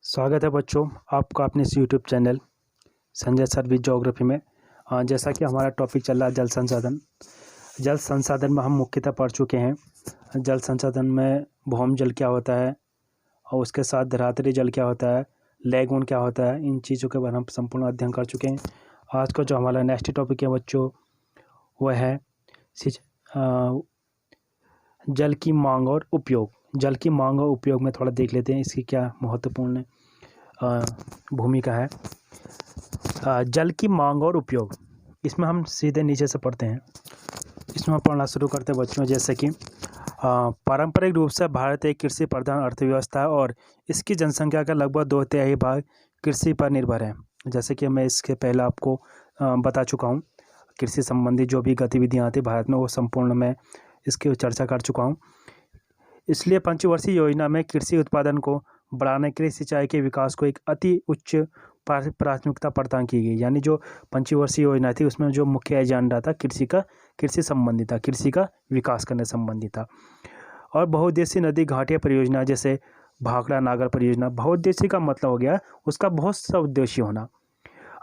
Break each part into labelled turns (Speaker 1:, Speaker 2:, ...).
Speaker 1: स्वागत है बच्चों आपका अपने इस YouTube channel Sanjay sir with geography में। जैसा कि हमारा टॉपिक चल रहा है जल संसाधन। जल संसाधन में हम मुख्यतः पढ़ चुके हैं। जल संसाधन में भौम जल क्या होता है और उसके साथ धरातली जल क्या होता है, लैगून क्या होता है, इन चीज़ों के बारे में हम संपूर्ण अध्ययन कर चुके हैं। आज का जो हमारा नेक्स्ट टॉपिक है बच्चों वह है जल की मांग और उपयोग। जल की मांग और उपयोग में थोड़ा देख लेते हैं इसकी क्या महत्वपूर्ण भूमिका है। जल की मांग और उपयोग, इसमें हम सीधे नीचे से पढ़ते हैं। इसमें हम पढ़ना शुरू करते हैं बच्चों। जैसे कि पारंपरिक रूप से भारत एक कृषि प्रधान अर्थव्यवस्था है और इसकी जनसंख्या का लगभग 2/3 भाग कृषि पर निर्भर है। जैसे कि मैं इसके पहले आपको बता चुका हूँ, कृषि संबंधी जो भी गतिविधियाँ आती भारत में वो संपूर्ण मैं इसकी चर्चा कर चुका हूँ। इसलिए पंचवर्षीय योजना में कृषि उत्पादन को बढ़ाने के लिए सिंचाई के विकास को एक अति उच्च प्राथमिकता प्रदान की गई। यानी जो पंचवर्षीय योजना थी उसमें जो मुख्य एजेंडा था कृषि संबंधी था, कृषि का विकास करने संबंधी था। और बहुउद्देशीय नदी घाटिया परियोजना जैसे भाखड़ा नागर परियोजना, बहुउद्देशीय का मतलब हो गया उसका बहुत सा उद्देश्य होना।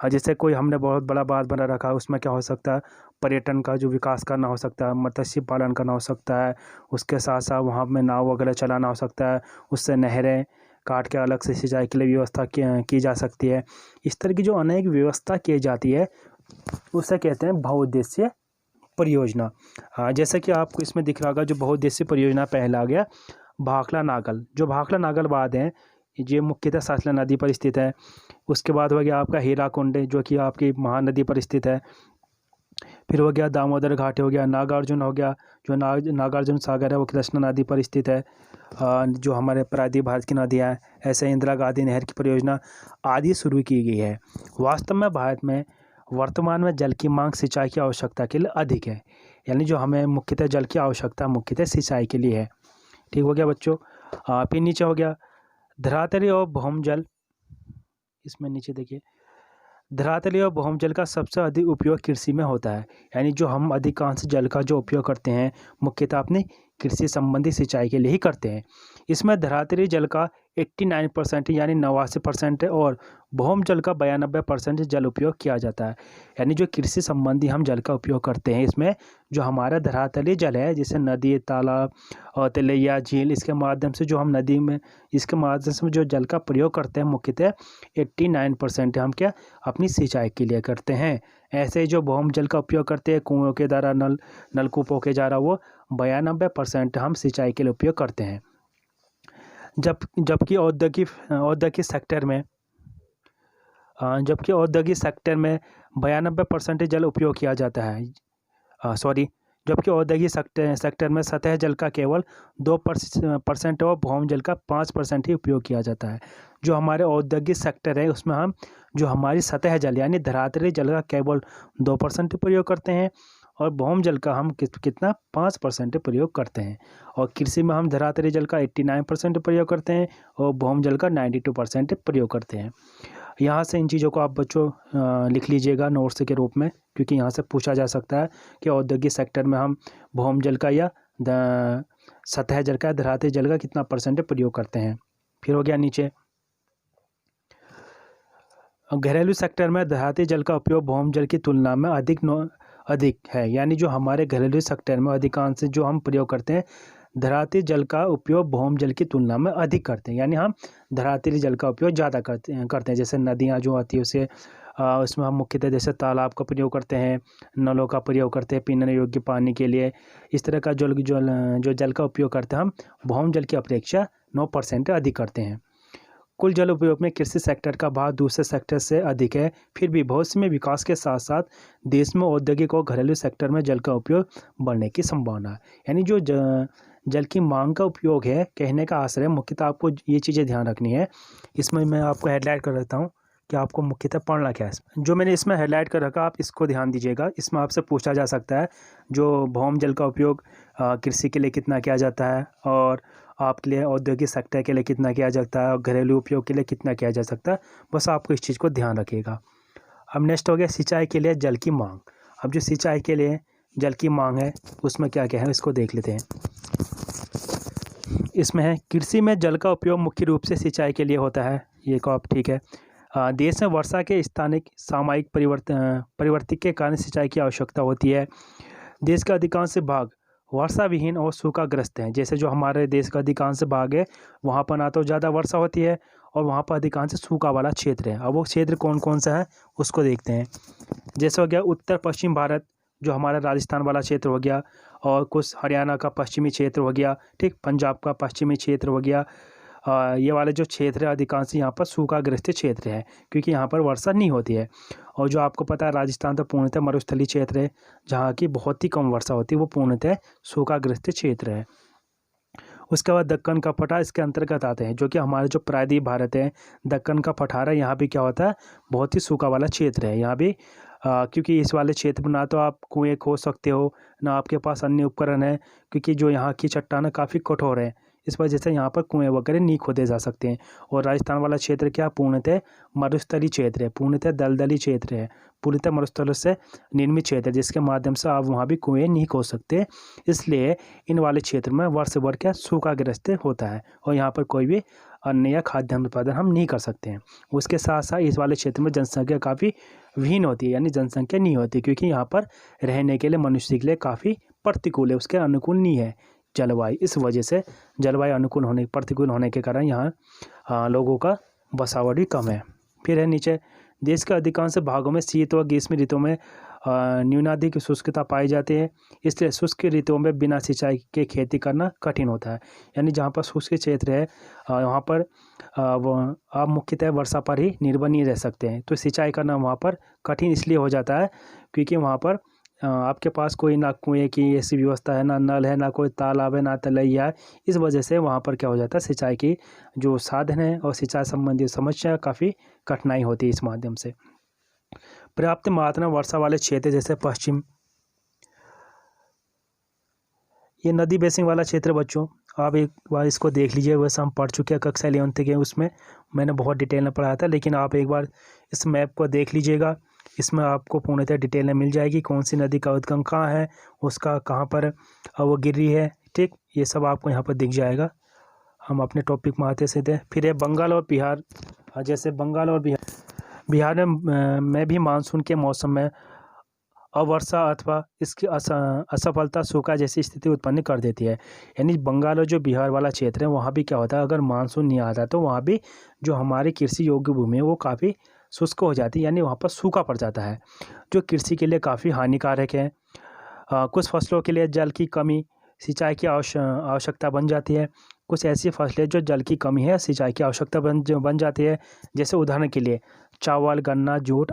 Speaker 1: जैसे कोई हमने बहुत बड़ा बांध बना रखा है, उसमें क्या हो सकता है, पर्यटन का जो विकास करना हो सकता है, मत्स्य पालन करना हो सकता है, उसके साथ साथ वहाँ में नाव वगैरह चलाना हो सकता है, उससे नहरें काट के अलग से सिंचाई के लिए व्यवस्था की जा सकती है। इस तरह की जो अनेक व्यवस्था की जाती है उसे कहते हैं बहुउद्देशीय परियोजना। जैसे कि आपको इसमें दिख रहा होगा जो बहुउद्देशीय परियोजना पहला आ गया भाखड़ा नागल। जो भाखड़ा नागल बांध है ये मुख्यतः सतलज नदी पर स्थित है। उसके बाद हो गया आपका हीराकुंड जो कि आपकी महानदी पर स्थित है। फिर हो गया दामोदर घाट, हो गया नागार्जुन, हो गया जो नागार्जुन सागर है वो कृष्णा नदी पर स्थित है। जो हमारे प्रायद्वीप भारत की नदियाँ हैं, ऐसे इंदिरा गांधी नहर की परियोजना आदि शुरू की गई है। वास्तव में भारत में वर्तमान में जल की मांग सिंचाई की आवश्यकता के लिए अधिक है। यानी जो हमें मुख्यतः जल की आवश्यकता मुख्यतः सिंचाई के लिए है। ठीक हो गया बच्चों। फिर नीचे हो गया धरातली और भौम जल। इसमें नीचे देखिए धरातली और भौम जल का सबसे अधिक उपयोग कृषि में होता है। यानी जो हम अधिकांश जल का जो उपयोग करते हैं मुख्यतः अपनी कृषि संबंधी सिंचाई के लिए ही करते हैं। इसमें धरातली जल का 89% यानी 89% है और भौम जल का 92% जल उपयोग किया जाता है। यानी जो कृषि संबंधी हम जल का उपयोग करते हैं इसमें जो हमारा धरातली जल है जैसे नदी, तालाब और तलैया, झील, इसके माध्यम से जो हम नदी में इसके माध्यम से जो जल का प्रयोग करते हैं मुख्यतः 89% हम क्या अपनी सिंचाई के लिए करते हैं। ऐसे ही जो भौम जल का उपयोग करते हैं कुओं के द्वारा, नलकूपों के द्वारा, वो 92% हम सिंचाई के लिए उपयोग करते हैं। जबकि औद्योगिक सेक्टर में 92% जल उपयोग किया जाता है। जबकि औद्योगिक सेक्टर में सतह जल का केवल 2% और भौम जल का 5% ही उपयोग किया जाता है। जो हमारे औद्योगिक सेक्टर है उसमें हम जो हमारी सतह जल यानी धरातली जल का केवल 2% प्रयोग करते हैं और भौम जल का हम कितना 5% प्रयोग करते हैं। और कृषि में हम धरातली जल का 89% प्रयोग करते हैं और भौम जल का 92% प्रयोग करते हैं। यहाँ से इन चीज़ों को आप बच्चों लिख लीजिएगा नोट्स के रूप में, क्योंकि यहाँ से पूछा जा सकता है कि औद्योगिक सेक्टर में हम भौम जल का या सतह जल का, धरातली जल का कितना % प्रयोग करते हैं। फिर हो गया नीचे घरेलू सेक्टर में धरातली जल का उपयोग भौम जल की तुलना में अधिक है। यानी जो हमारे घरेलू सेक्टर में अधिकांश जो हम प्रयोग करते हैं धरातली जल का उपयोग भौम जल की तुलना में अधिक करते हैं। यानी हम धरातली जल का उपयोग ज़्यादा करते हैं। जैसे नदियाँ जो आती है उसे उसमें हम मुख्यतः जैसे तालाब का प्रयोग करते हैं, नलों का प्रयोग करते हैं पीने योग्य पानी के लिए। इस तरह का जो जल का उपयोग करते हैं हम भौम जल की अपेक्षा 9% अधिक करते हैं। कुल जल उपयोग में कृषि सेक्टर का भाग दूसरे सेक्टर से अधिक है। फिर भी भविष्य में विकास के साथ साथ देश में औद्योगिक और घरेलू सेक्टर में जल का उपयोग बढ़ने की संभावना है। यानी जो जल की मांग का उपयोग है, कहने का आशय मुख्यतः आपको ये चीज़ें ध्यान रखनी है। इसमें मैं आपको हेडलाइट कर देता हूँ कि आपको मुख्यतः पढ़ना क्या है। जो मैंने इसमें हेडलाइट कर रखा आप इसको ध्यान दीजिएगा। इसमें आपसे पूछा जा सकता है जो भौम जल का उपयोग कृषि के लिए कितना किया जाता है और आपके लिए औद्योगिक सेक्टर के लिए कितना किया जाता है और घरेलू उपयोग के लिए कितना किया जा सकता है। बस आपको इस चीज़ को ध्यान रखिएगा। अब नेक्स्ट हो गया सिंचाई के लिए जल की मांग। अब जो सिंचाई के लिए जल की मांग है उसमें क्या क्या है इसको देख लेते हैं। इसमें है कृषि में जल का उपयोग मुख्य रूप से सिंचाई के लिए होता है। ये को आप ठीक है। देश में वर्षा के स्थानिक सामयिक परिवर्तन के कारण सिंचाई की आवश्यकता होती है। देश का अधिकांश भाग वर्षा विहीन और सूखाग्रस्त हैं। जैसे जो हमारे देश का अधिकांश भाग है वहाँ पर ना तो ज़्यादा वर्षा होती है और वहाँ पर अधिकांश सूखा वाला क्षेत्र है। अब वो क्षेत्र कौन कौन सा है उसको देखते हैं। जैसे हो गया उत्तर पश्चिम भारत, जो हमारा राजस्थान वाला क्षेत्र हो गया, और कुछ हरियाणा का पश्चिमी क्षेत्र हो गया, ठीक, पंजाब का पश्चिमी क्षेत्र हो गया। ये वाले जो क्षेत्र है अधिकांश यहाँ पर सूखाग्रस्त क्षेत्र है क्योंकि यहाँ पर वर्षा नहीं होती है। और जो आपको पता है राजस्थान तो पूर्णतः मरुस्थलीय क्षेत्र है जहाँ की बहुत ही कम वर्षा होती है, वो पूर्णतः सूखाग्रस्त क्षेत्र है। उसके बाद दक्कन का पठार इसके अंतर्गत आते हैं, जो कि हमारे जो प्रायद्वीप भारत है, दक्कन का पठार है, यहाँ भी क्या होता है बहुत ही सूखा वाला क्षेत्र है। यहाँ भी क्योंकि इस वाले क्षेत्र में ना तो आप कुएँ खोद सकते हो, ना आपके पास अन्य उपकरण है, क्योंकि जो यहाँ की चट्टानें काफ़ी कठोर है, इस वजह से यहाँ पर कुएँ वगैरह नहीं खोदे जा सकते हैं। और राजस्थान वाला क्षेत्र क्या पूर्णतः मरुस्थलीय क्षेत्र है, पूर्णतः दलदली क्षेत्र है, पूर्णतः मरुस्थल से निर्मित क्षेत्र है, जिसके माध्यम से आप वहाँ भी कुएँ नहीं खोद सकते। इसलिए इन वाले क्षेत्र में वर्ष भर क्या सूखाग्रस्त होता है और यहाँ पर कोई भी अन्न या खाद्यान्न उत्पादन हम नहीं कर सकते हैं। उसके साथ साथ इस वाले क्षेत्र में जनसंख्या काफ़ी विहीन होती है, यानी जनसंख्या नहीं होती, क्योंकि यहाँ पर रहने के लिए मनुष्य के लिए काफ़ी प्रतिकूल है, उसके अनुकूल नहीं है जलवायु। इस वजह से जलवायु प्रतिकूल होने के कारण यहाँ लोगों का बसावट भी कम है। फिर है नीचे, देश के अधिकांश भागों में शीत व ग्रीष्म ऋतु में न्यूनाधिक शुष्कता पाई जाती है, इसलिए शुष्क ऋतुओं में बिना सिंचाई के खेती करना कठिन होता है। यानी जहाँ पर शुष्क क्षेत्र है वहाँ पर आप मुख्यतः वर्षा पर ही निर्भर नहीं रह सकते हैं, तो सिंचाई करना वहाँ पर कठिन इसलिए हो जाता है क्योंकि वहाँ पर आपके पास कोई ना कुएँ की ऐसी व्यवस्था है, ना नल है, ना कोई तालाब है, ना तलैया है। इस वजह से वहाँ पर क्या हो जाता है, सिंचाई की जो साधन है और सिंचाई संबंधी समस्या काफ़ी कठिनाई होती है इस माध्यम से। पर्याप्त मात्रा में वर्षा वाले क्षेत्र जैसे पश्चिम, ये नदी बेसिन वाला क्षेत्र बच्चों आप एक बार इसको देख लीजिए। वैसे हम पढ़ चुके हैं कक्षा 11th के, उसमें मैंने बहुत डिटेल में पढ़ाया था, लेकिन आप एक बार इस मैप को देख लीजिएगा, इसमें आपको पूर्णतः डिटेल में मिल जाएगी कौन सी नदी का उद्गम कहाँ है, उसका कहाँ पर वो गिर रही है, ठीक, ये सब आपको यहाँ पर दिख जाएगा। हम अपने टॉपिक में आते सीधे। फिर है बंगाल और बिहार, जैसे बंगाल और बिहार में भी मानसून के मौसम में अवर्षा अथवा इसकी असफलता सूखा जैसी स्थिति उत्पन्न कर देती है। यानी बंगाल और जो बिहार वाला क्षेत्र है वहाँ भी क्या होता है, अगर मानसून नहीं आता तो वहाँ भी जो हमारी कृषि योग्य भूमि है वो काफ़ी शुष्क हो जाती है, यानी वहाँ पर सूखा पड़ जाता है, जो कृषि के लिए काफ़ी हानिकारक है। कुछ फसलों के लिए जल की कमी सिंचाई की आवश्यकता बन जाती है। कुछ ऐसी फसलें जो जल की कमी है सिंचाई की आवश्यकता बन जाती है। जैसे उदाहरण के लिए चावल, गन्ना, जूट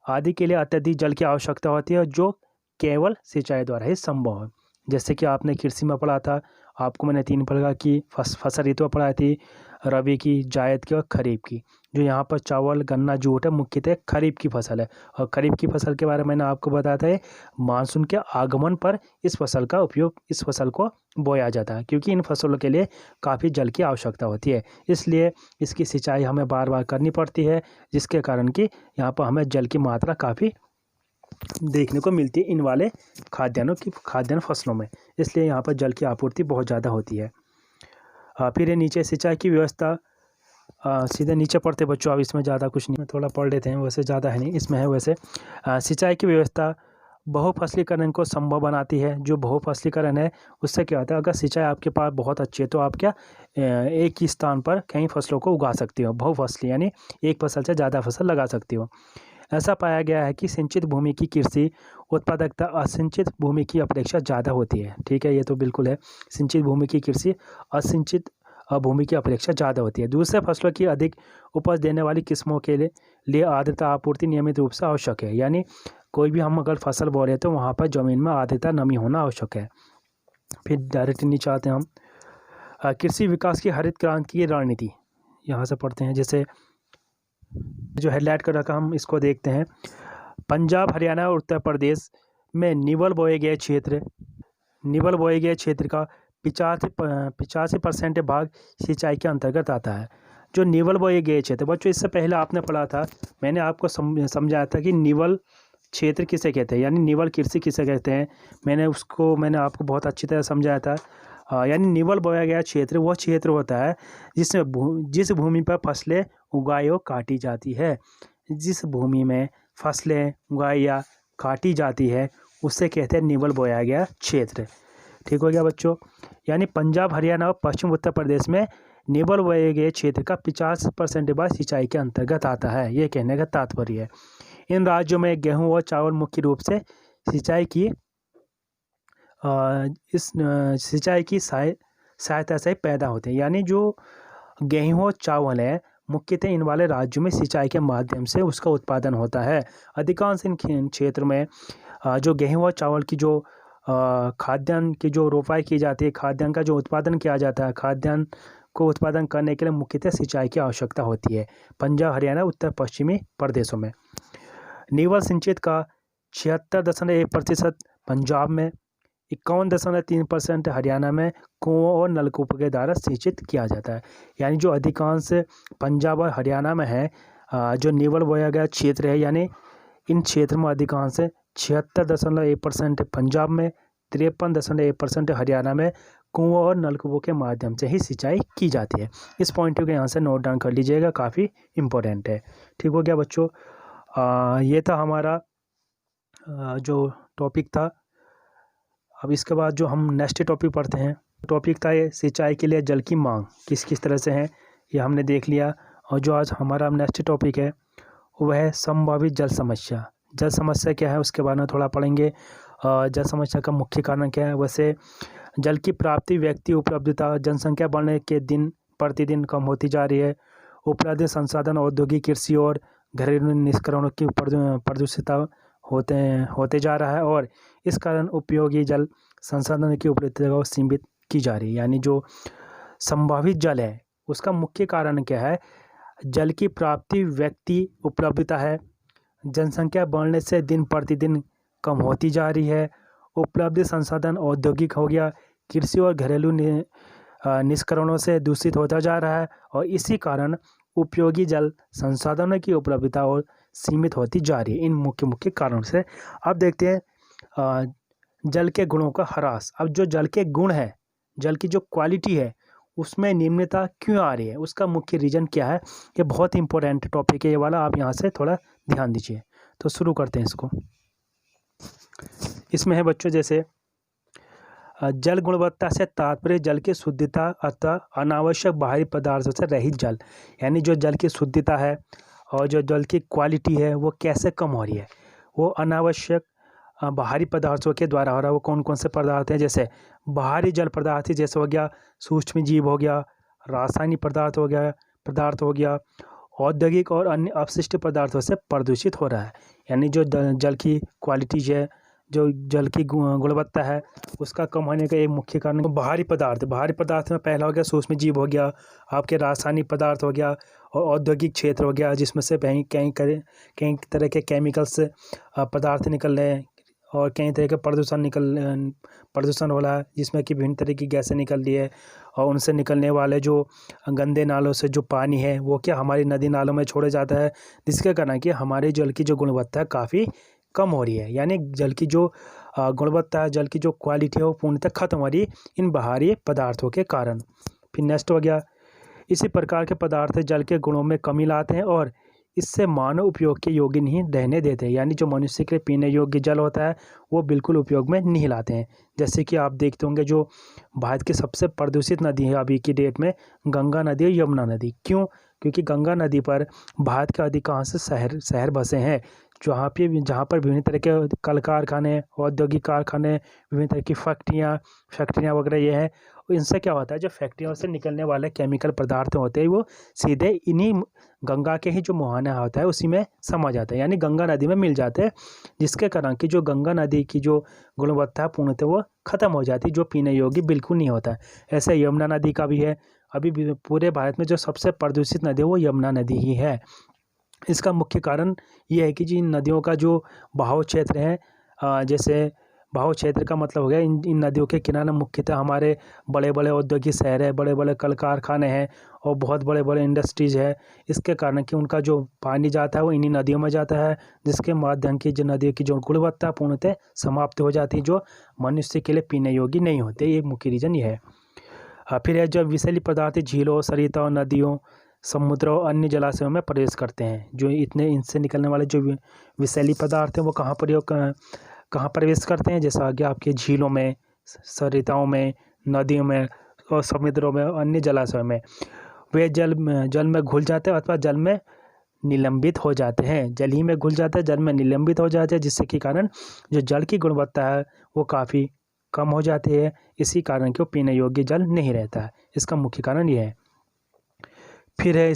Speaker 1: आदि के लिए अत्यधिक जल की आवश्यकता होती है, जो केवल सिंचाई द्वारा ही संभव है। जैसे कि आपने कृषि में पढ़ा था, आपको मैंने 3 प्रकार की फसल ऋतु पढ़ाई थी, रबी की, जायद की और खरीफ की। जो यहाँ पर चावल, गन्ना, जूट है मुख्यतः खरीफ की फसल है, और खरीफ की फसल के बारे में मैंने आपको बताया था मानसून के आगमन पर इस फसल को बोया जाता है, क्योंकि इन फसलों के लिए काफ़ी जल की आवश्यकता होती है, इसलिए इसकी सिंचाई हमें बार बार करनी पड़ती है, जिसके कारण कि यहाँ पर हमें जल की मात्रा काफ़ी देखने को मिलती है इन वाले खाद्यान्न फसलों में, इसलिए यहाँ पर जल की आपूर्ति बहुत ज़्यादा होती है। फिर ये नीचे सिंचाई की व्यवस्था, सीधे नीचे पढ़ते बच्चों, अब इसमें ज़्यादा कुछ नहीं, थोड़ा पढ़ लेते हैं, वैसे ज़्यादा है नहीं, इसमें है वैसे सिंचाई की व्यवस्था बहुफसलीकरण को संभव बनाती है। जो बहुफसलीकरण है उससे क्या होता है, अगर सिंचाई आपके पास बहुत अच्छी है तो आप क्या एक ही स्थान पर कई फसलों को उगा सकते हो। बहुफसली यानी एक फसल से ज़्यादा फसल लगा सकते हो। ऐसा पाया गया है कि सिंचित भूमि की कृषि उत्पादकता असिंचित भूमि की अपेक्षा ज़्यादा होती है। ठीक है, ये तो बिल्कुल है, सिंचित भूमि की कृषि असिंचित भूमि की अपेक्षा ज़्यादा होती है। दूसरे फसलों की अधिक उपज देने वाली किस्मों के लिए आर्द्रता आपूर्ति नियमित रूप से आवश्यक है। यानी कोई भी हम अगर फसल बो रहे हैं तो वहाँ पर ज़मीन में आर्द्रता नमी होना आवश्यक है। फिर डायरेक्ट नीचे आते हैं हम, कृषि विकास की हरित क्रांति की रणनीति, यहाँ से पढ़ते हैं। जैसे जो हेडलाइट कर रखा हम इसको देखते हैं। पंजाब, हरियाणा और उत्तर प्रदेश में निवल बोए गए क्षेत्र का 85% भाग सिंचाई के अंतर्गत आता है। जो निवल बोए गए क्षेत्र, बच्चों इससे पहले आपने पढ़ा था, मैंने आपको समझाया था कि निवल क्षेत्र किसे कहते हैं, यानी निवल कृषि किसे कहते हैं। मैंने आपको बहुत अच्छी तरह समझाया था। यानी निवल बोया गया क्षेत्र वह क्षेत्र होता है जिसमें जिस भूमि पर फसलें उगाई और काटी जाती है। जिस भूमि में फसलें उगाई या काटी जाती है उससे कहते हैं निवल बोया गया क्षेत्र। ठीक हो गया बच्चों। यानी पंजाब, हरियाणा और पश्चिम उत्तर प्रदेश में निवल बोए गए क्षेत्र का 50% भाग सिंचाई के अंतर्गत आता है, ये कहने का तात्पर्य है। इन राज्यों में गेहूं और चावल मुख्य रूप से सिंचाई की सहायता से पैदा होते हैं। यानी जो गेहूं और चावल है मुख्यतः इन वाले राज्यों में सिंचाई के माध्यम से उसका उत्पादन होता है। अधिकांश इन क्षेत्र में जो गेहूं और चावल की जो खाद्यान्न की जो रोपाई की जाती है, खाद्यान्न का जो उत्पादन किया जाता है, खाद्यान्न को उत्पादन करने के लिए मुख्यतः सिंचाई की आवश्यकता होती है पंजाब, हरियाणा, उत्तर पश्चिमी प्रदेशों में। निवल सिंचित का 76.1% पंजाब में, 51.3% हरियाणा में कुओं और नलकूपों के द्वारा सिंचित किया जाता है। यानी जो अधिकांश पंजाब और हरियाणा में है जो निवल बोया गया क्षेत्र है, यानी इन क्षेत्र में अधिकांश 76.1% पंजाब में, 53.1% हरियाणा में कुओं और नलकूपों के माध्यम से ही सिंचाई की जाती है। इस पॉइंट को यहाँ से नोट डाउन कर लीजिएगा, काफ़ी इम्पोर्टेंट है। ठीक हो गया बच्चों। ये था हमारा जो टॉपिक था। अब इसके बाद जो हम नेक्स्ट टॉपिक पढ़ते हैं, टॉपिक था ये सिंचाई के लिए जल की मांग किस किस तरह से है, ये हमने देख लिया। और जो आज हमारा नेक्स्ट टॉपिक है वह है संभावित जल समस्या। जल समस्या क्या है उसके बारे में थोड़ा पढ़ेंगे। जल समस्या का मुख्य कारण क्या है। वैसे जल की प्राप्ति, व्यक्ति उपलब्धता, जनसंख्या बढ़ने के दिन प्रतिदिन कम होती जा रही है, उपलब्ध संसाधन, औद्योगिक, कृषि और घरेलू निष्करणों की प्रदूषिता होते जा रहा है और इस कारण उपयोगी जल संसाधन की उपलब्धता को सीमित की जा रही है। यानी जो संभावित जल है उसका मुख्य कारण क्या है। जल की प्राप्ति, व्यक्ति उपलब्धता है, जनसंख्या बढ़ने से दिन प्रतिदिन कम होती जा रही है, उपलब्ध संसाधन औद्योगिक हो गया, कृषि और घरेलू निष्करणों से दूषित होता जा रहा है और इसी कारण उपयोगी जल संसाधनों की उपलब्धता और सीमित होती जा रही है। इन मुख्य मुख्य कारणों से अब देखते हैं जल के गुणों का ह्रास। अब जो जल के गुण है, जल की जो क्वालिटी है उसमें निम्नता क्यों आ रही है, उसका मुख्य रीज़न क्या है। ये बहुत इंपॉर्टेंट टॉपिक है ये वाला, आप यहाँ से थोड़ा ध्यान दीजिए। तो शुरू करते हैं इसको। इसमें है बच्चों जैसे जल गुणवत्ता से तात्पर्य जल की शुद्धता अथवा अनावश्यक बाहरी पदार्थों से रहित जल। यानी जो जल की शुद्धता है और जो जल की क्वालिटी है वो कैसे कम हो रही है, वो अनावश्यक बाहरी पदार्थों के द्वारा हो रहा है। वो कौन कौन से पदार्थ हैं, जैसे बाहरी जल पदार्थ जैसे हो गया सूक्ष्म जीव हो गया, रासायनिक पदार्थ हो गया, औद्योगिक और अन्य अपशिष्ट पदार्थों से प्रदूषित हो रहा है। यानी जो जल की क्वालिटी है, जो जल की गुणवत्ता है उसका कम होने का एक मुख्य कारण बाहरी पदार्थ में पहला हो गया सूक्ष्म जीव हो गया, आपके रासायनिक पदार्थ हो गया और औद्योगिक क्षेत्र हो गया जिसमें से कई तरह के केमिकल्स पदार्थ निकल रहे हैं और कई तरह के प्रदूषण हो रहा है जिसमें कि विभिन्न तरह की गैसें निकल रही है और उनसे निकलने वाले जो गंदे नालों से जो पानी है वो क्या हमारी नदी नालों में छोड़ा जाता है, जिसके कारण कि हमारे जल की जो गुणवत्ता है काफ़ी कम हो रही है। यानी जल की जो गुणवत्ता है, जल की जो क्वालिटी है वो पूर्णतः खत्म हो रही है इन बाहरी पदार्थों के कारण। फिर नेक्स्ट हो गया इसी प्रकार के पदार्थ जल के गुणों में कमी लाते हैं और इससे मानव उपयोग के योग्य नहीं रहने देते। यानी जो मनुष्य के पीने योग्य जल होता है वो बिल्कुल उपयोग में नहीं लाते हैं। जैसे कि आप देखते होंगे जो भारत की सबसे प्रदूषित नदी है अभी की डेट में गंगा नदी और यमुना नदी। क्यों? क्योंकि गंगा नदी पर भारत के अधिकांश शहर बसे हैं जहाँ पर विभिन्न तरह के कल कारखाने, औद्योगिक कारखाने, विभिन्न तरह की फैक्ट्रियाँ वगैरह ये हैं। इनसे क्या होता है, जो फैक्ट्रियों से निकलने वाले केमिकल पदार्थ होते हैं वो सीधे इन्हीं गंगा के ही जो मुहाना होता है उसी में समा जाता है, यानी गंगा नदी में मिल जाते हैं, जिसके कारण कि जो गंगा नदी की जो गुणवत्ता पूर्णतः वो खत्म हो जाती है, जो पीने योग्य बिल्कुल नहीं होता है। ऐसे यमुना नदी का भी है। अभी पूरे भारत में जो सबसे प्रदूषित नदी है वो यमुना नदी ही है। इसका मुख्य कारण ये है कि जिन नदियों का जो बहाव क्षेत्र है, जैसे बहाव क्षेत्र का मतलब हो गया इन नदियों के किनारे मुख्यतः हमारे बड़े बड़े औद्योगिक शहर है, बड़े बड़े कल कारखाने हैं और बहुत बड़े बड़े इंडस्ट्रीज़ है। इसके कारण कि उनका जो पानी जाता है वो इन्हीं नदियों में जाता है, जिसके माध्यम की जो नदियों की जो गुणवत्ता पूर्णतः समाप्त हो जाती है, जो मनुष्य के लिए पीने योग्य नहीं होते। ये मुख्य रीज़न ये है। फिर है जो विषैली पदार्थ झीलों, सरिताओं, नदियों, समुद्रों, अन्य जलाशयों में प्रवेश करते हैं। जो इतने इनसे निकलने वाले जो विषैली पदार्थ हैं वो कहाँ प्रवेश करते हैं, जैसा कि आपके झीलों में, सरिताओं में, नदियों में और समुद्रों में, अन्य जलाशयों में। वे जल में घुल जाते हैं अथवा जल में निलंबित हो जाते हैं। जल ही में घुल जाते हैं, जल में निलंबित हो जाते हैं, जिससे कि कारण जो जल की गुणवत्ता है वो काफ़ी कम हो जाती है। इसी कारण कि वो पीने योग्य जल नहीं रहता है। इसका मुख्य कारण ये है। फिर है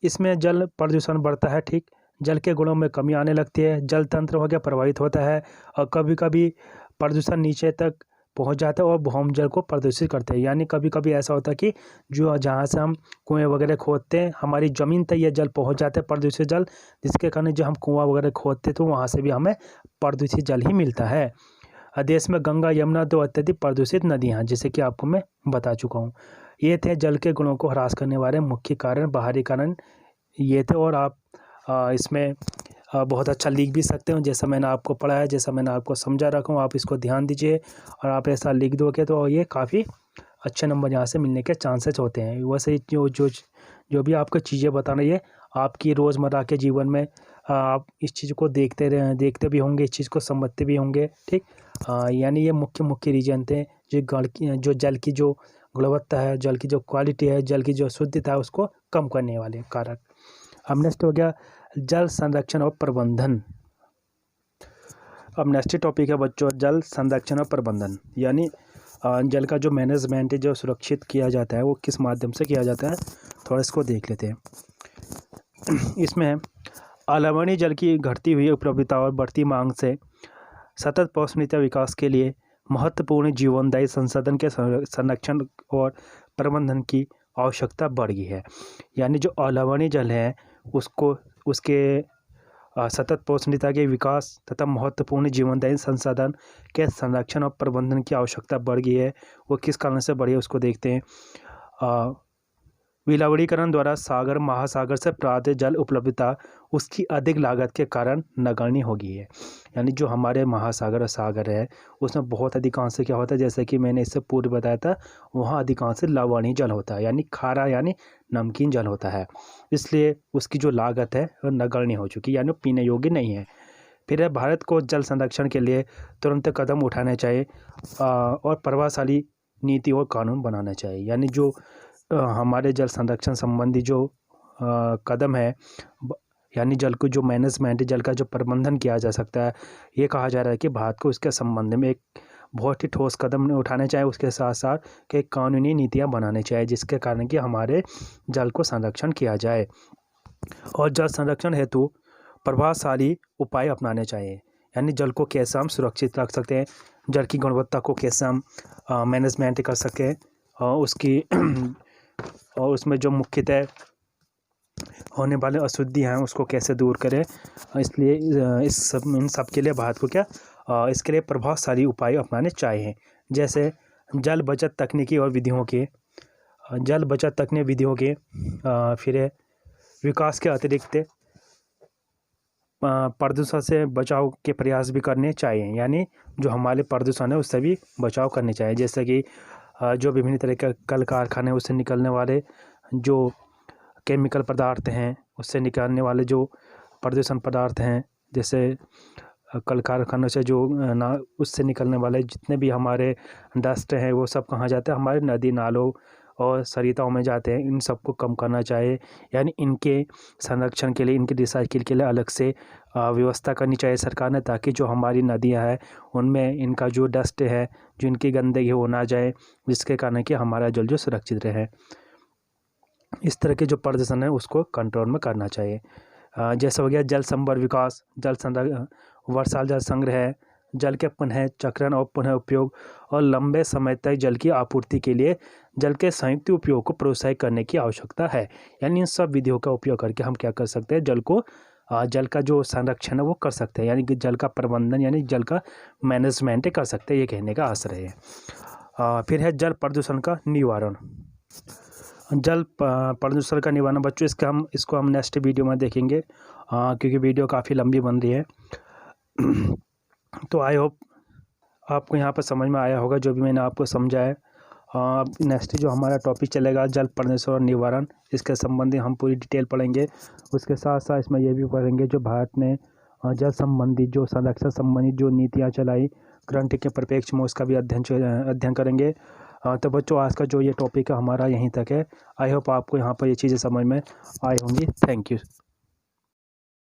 Speaker 1: इसमें जल प्रदूषण बढ़ता है। ठीक, जल के गुणों में कमी आने लगती है, जल तंत्र हो गया प्रभावित होता है और कभी कभी प्रदूषण नीचे तक पहुंच जाता है और भौम जल को प्रदूषित करते हैं। यानी कभी कभी ऐसा होता है कि जो जहाँ से हम कुएँ वगैरह खोदते हैं हमारी ज़मीन तक ये जल पहुंच जाता है, प्रदूषित जल, जिसके कारण जो हम कुआँ वगैरह खोदते तो वहाँ से भी हमें प्रदूषित जल ही मिलता है। देश में गंगा, यमुना 2 अत्यधिक प्रदूषित नदियाँ हैं, जैसे कि आपको मैं बता चुका हूँ। ये थे जल के गुणों को ह्रास करने वाले मुख्य कारण, बाहरी कारण ये थे। और आप इसमें बहुत अच्छा लिख भी सकते हो, जैसा मैंने आपको पढ़ाया, जैसा मैंने आपको समझा रखा हूँ, आप इसको ध्यान दीजिए और आप ऐसा लिख दोगे तो ये काफ़ी अच्छे नंबर यहाँ से मिलने के चांसेस होते हैं। वैसे जो भी आपको चीज़ें बताना, ये आपकी रोज़मर्रा के जीवन में आप इस चीज़ को देखते भी होंगे, इस चीज़ को समझते भी होंगे। ठीक, यानी ये मुख्य रीजन थे जो जल की जो गुणवत्ता है, जल की जो क्वालिटी है, जल की जो शुद्धता है उसको कम करने वाले कारक। अब नेक्स्ट हो गया जल संरक्षण और प्रबंधन। अब नेक्स्ट टॉपिक है बच्चों जल संरक्षण और प्रबंधन। यानी जल का जो मैनेजमेंट है, जो सुरक्षित किया जाता है वो किस माध्यम से किया जाता है, थोड़ा इसको देख लेते हैं। इसमें अलवणीय जल की घटती हुई उपलब्धता और बढ़ती मांग से सतत पौष्टिकता विकास के लिए महत्वपूर्ण जीवनदायी संसाधन के संरक्षण और प्रबंधन की आवश्यकता बढ़ गई है। यानी जो अलवणीय जल है उसके सतत पौष्टिकता के विकास तथा महत्वपूर्ण जीवनदायी संसाधन के संरक्षण और प्रबंधन की आवश्यकता बढ़ गई है। वो किस कारण से बढ़ी है उसको देखते हैं। विलवणीकरण द्वारा सागर महासागर से प्राप्त जल उपलब्धता उसकी अधिक लागत के कारण नगण्य हो गई है। यानी जो हमारे महासागर और सागर है उसमें बहुत अधिकांश क्या होता है, जैसे कि मैंने इससे पूर्व बताया था, वहाँ अधिकांश लवणीय जल होता है, यानी खारा यानी नमकीन जल होता है। इसलिए उसकी जो लागत है वो नगण्य हो चुकी है, यानी पीने योग्य नहीं है। फिर है भारत को जल संरक्षण के लिए तुरंत कदम उठाने चाहिए और प्रभावशाली नीति और कानून बनाना चाहिए। यानी जो हमारे जल संरक्षण संबंधी जो कदम है, यानी जल को जो मैनेजमेंट है, जल का जो प्रबंधन किया जा सकता है, ये कहा जा रहा है कि भारत को इसके संबंध में एक बहुत ही ठोस कदम उठाने चाहिए। उसके साथ साथ कि कानूनी नीतियाँ बनाने चाहिए जिसके कारण कि हमारे जल को संरक्षण किया जाए और जल संरक्षण हेतु प्रभावशाली उपाय अपनाने चाहिए। यानी जल को कैसे हम सुरक्षित रख सकते हैं, जल की गुणवत्ता को कैसे हम मैनेजमेंट कर सकें और उसमें जो मुख्यतः होने वाले अशुद्धि हैं उसको कैसे दूर करें। इसलिए इन सब के लिए भारत को इसके लिए प्रभावशाली उपाय अपनाने चाहिए, जैसे जल बचत तकनीकी और विधियों के फिर विकास के अतिरिक्त प्रदूषण से बचाव के प्रयास भी करने चाहिए। यानी जो हमारे प्रदूषण है उससे भी बचाव करने चाहिए, जैसे कि जो विभिन्न तरह के कल कारखाने उससे निकलने वाले जो केमिकल पदार्थ हैं, उससे निकलने वाले जो प्रदूषण पदार्थ हैं, जैसे कल कारखानों से उससे निकलने वाले जितने भी हमारे डस्ट हैं वो सब कहाँ जाते हैं, हमारे नदी नालों और सरिताओं में जाते हैं। इन सबको कम करना चाहिए। यानी इनके संरक्षण के लिए, इनके रिसाइकिल के लिए अलग से व्यवस्था करनी चाहिए सरकार ने, ताकि जो हमारी नदियां हैं उनमें इनका जो डस्ट है, जो इनकी गंदगी वो ना जाए, जिसके कारण कि हमारा जल जो सुरक्षित रहे। इस तरह के जो प्रदूषण है उसको कंट्रोल में करना चाहिए। जैसे हो गया जल संभर विकास, वर्षा जल संग्रह, जल के पुनः चक्रण और पुनः उपयोग और लंबे समय तक जल की आपूर्ति के लिए जल के संयुक्त उपयोग को प्रोत्साहित करने की आवश्यकता है। यानी इन सब विधियों का उपयोग करके हम क्या कर सकते हैं, जल का जो संरक्षण है वो कर सकते हैं, यानी कि जल का प्रबंधन यानी जल का मैनेजमेंट कर सकते हैं, ये कहने का आशय है। फिर है जल प्रदूषण का निवारण। जल प्रदूषण का निवारण बच्चों इसको हम नेक्स्ट वीडियो में देखेंगे, क्योंकि वीडियो काफ़ी लंबी बन रही है। तो आई होप आपको यहाँ पर समझ में आया होगा जो भी मैंने आपको समझाया। नेक्स्ट जो हमारा टॉपिक चलेगा जल प्रदूषण और निवारण, इसके संबंधी हम पूरी डिटेल पढ़ेंगे। उसके साथ साथ इसमें ये भी पढ़ेंगे जो भारत ने जल संबंधी जो संरक्षण संबंधी जो नीतियाँ चलाई करंट के परिप्रेक्ष्य में, उसका भी अध्ययन करेंगे। तो बच्चों आज का जो ये टॉपिक है हमारा यहीं तक है। आई होप आपको यहाँ पर ये चीज़ें समझ में आई होंगी। Thank you.